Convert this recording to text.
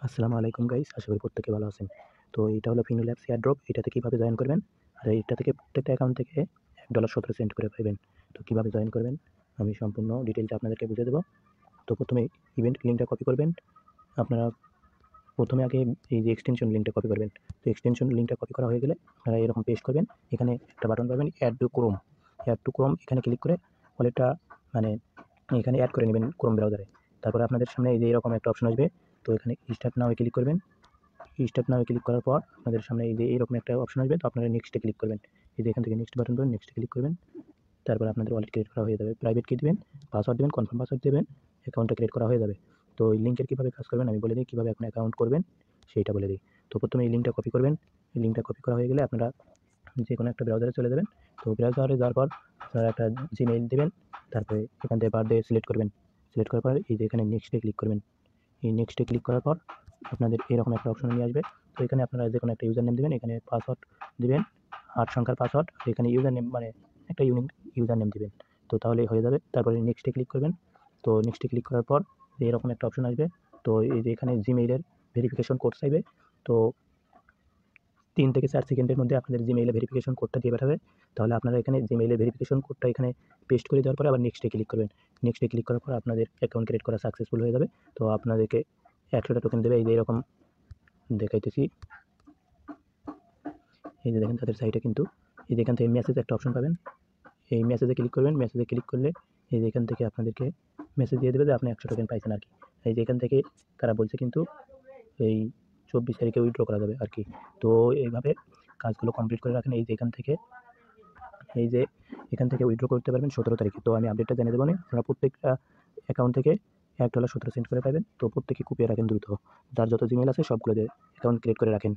আসসালামু আলাইকুম গাইস, আশা করি প্রত্যেকে ভালো আছেন। তো এটা হলো ফিনো ল্যাবস এয়ারড্রপ। এটাতে কিভাবে জয়েন করবেন, আর এটা থেকে প্রত্যেকটা অ্যাকাউন্ট থেকে $1.17 করে পাবেন। তো কিভাবে জয়েন করবেন আমি সম্পূর্ণ ডিটেইলটা আপনাদেরকে বুঝিয়ে দেবো। তো প্রথমে ইভেন্ট লিঙ্কটা কপি করবেন। আপনারা প্রথমে আগে এই যে এক্সটেনশন লিঙ্কটা কপি করবেন। তো এক্সটেনশন লিঙ্কটা কপি করা হয়ে গেলে আপনারা এরকম পেস্ট করবেন। এখানে একটা বাটন পাবেন অ্যাড টু ক্রোম। এখানে ক্লিক করে ওয়ালেটটা মানে এখানে অ্যাড করে নেবেন ক্রোম ব্রাউজারে। তারপরে আপনাদের সামনে এই যে এরকম একটা অপশন আসবে। তো এখানে স্টার্ট নাও এ ক্লিক করবেন। স্টার্ট নাও এ ক্লিক করার পর আপনাদের সামনে এই যে এরকম একটা অপশন আসবে। তো আপনারা নেক্সটে ক্লিক করবেন। এই যে এখান থেকে নেক্সট বাটন পাবেন, নেক্সটে ক্লিক করবেন। তারপর আপনাদের ওয়ালেট ক্রিয়েট করা হয়ে যাবে। প্রাইভেট কি দিবেন, পাসওয়ার্ড দিবেন, কনফার্ম পাসওয়ার্ড দিবেন, অ্যাকাউন্টটা ক্রিয়েট করা হয়ে যাবে। তো এই লিঙ্কের কীভাবে কাজ করবেন আমি বলে দিই, কীভাবে আপনি অ্যাকাউন্ট করবেন সেইটা বলে দিই। তো প্রথমে এই লিঙ্কটা কপি করবেন। এই লিঙ্কটা কপি করা হয়ে গেলে আপনারা যে কোনো একটা ব্রাউজারে চলে যাবেন। তো ব্রাউজারে যাওয়ার পর আপনারা একটা জিমেইল দিবেন। তারপরে এখান থেকে বার্থডে সিলেক্ট করবেন। সিলেক্ট করার পর এই যে এখানে নেক্সটে ক্লিক করবেন। এই নেক্সটে ক্লিক করার পর আপনাদের এরকম একটা অপশন নিয়ে আসবে। তো এখানে আপনারা যে কোনো একটা ইউজার নেম দেবেন, এখানে পাসওয়ার্ড দিবেন, 8 সংখ্যার পাসওয়ার্ড। এখানে ইউজার নেম মানে একটা ইউনিক ইউজার নেম দিবেন। তো তাহলেই হয়ে যাবে। তারপরে নেক্সটে ক্লিক করবেন। তো নেক্সটে ক্লিক করার পর এরকম একটা অপশন আসবে। তো এই যে এখানে জিমেইলের ভেরিফিকেশন কোড চাইবে। তো 3 থেকে 4 সেকেন্ডের মধ্যে আপনাদের জিমেইলে ভেরিফিকেশন কোডটা দিয়ে পাঠাবে। তাহলে আপনারা এখানে জিমেইলে ভেরিফিকেশন কোডটা এখানে পেস্ট করে দেওয়ার পরে আবার নেক্সটে ক্লিক করবেন। নেক্সটে ক্লিক করার পর আপনাদের অ্যাকাউন্ট ক্রিয়েট করা সাকসেসফুল হয়ে যাবে। তো আপনাদেরকে 100টা টোকেন দেবে। এই যে এরকম দেখাইতেছি। এই যে দেখেন তাদের সাইটে কিন্তু এই যে এখান থেকে মেসেজ একটা অপশন পাবেন। এই মেসেজে ক্লিক করবেন। মেসেজে ক্লিক করলে এই যে এখান থেকে আপনাদেরকে মেসেজ দিয়ে দেবে যে আপনি 100 টোকেন পাইছেন আর কি। এই যে এখান থেকে তারা বলছে কিন্তু এই 24 তারিখে উইথড্র করা যাবে আর কি। তো এইভাবে কাজগুলো কমপ্লিট করে রাখেন। এই যে এখান থেকে উইথড্র করতে পারবেন 17 তারিখে। তো আমি আপডেটটা জানিয়ে দেবো। আপনারা প্রত্যেকটা অ্যাকাউন্ট থেকে $1.17 করে পাবেন। তো প্রত্যেকে কুপিয়ে রাখেন দ্রুত। যার যত জিমেইল আছে সবগুলো দিয়ে অ্যাকাউন্ট ক্রিয়েট করে রাখেন।